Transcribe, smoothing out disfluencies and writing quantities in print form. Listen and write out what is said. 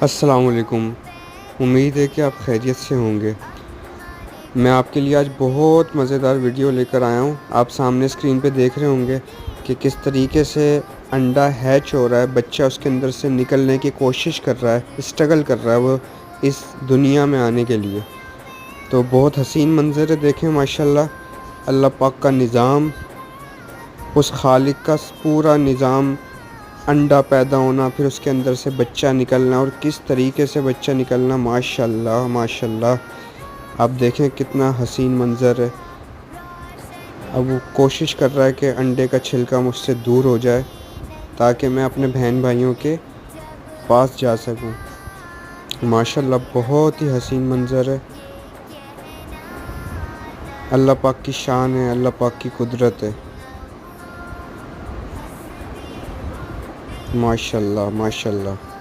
अस्सलाम वालेकुम। उम्मीद है कि आप खैरियत से होंगे। मैं आपके लिए आज बहुत मज़ेदार वीडियो लेकर आया हूँ। आप सामने स्क्रीन पे देख रहे होंगे कि किस तरीके से अंडा हैच हो रहा है, बच्चा उसके अंदर से निकलने की कोशिश कर रहा है, स्ट्रगल कर रहा है वो इस दुनिया में आने के लिए। तो बहुत हसीन मंज़र है, देखें माशाल्लाह। अल्लाह पाक का निज़ाम, उस खालिक का पूरा निज़ाम, अंडा पैदा होना, फिर उसके अंदर से बच्चा निकलना और किस तरीके से बच्चा निकलना, माशाल्लाह माशाल्लाह। आप देखें कितना हसीन मंज़र है। अब वो कोशिश कर रहा है कि अंडे का छिलका मुझसे दूर हो जाए ताकि मैं अपने बहन भाइयों के पास जा सकूं। माशाल्लाह बहुत ही हसीन मंज़र है। अल्लाह पाक की शान है, अल्लाह पाक की कुदरत है। माशाल्लाह माशाल्लाह।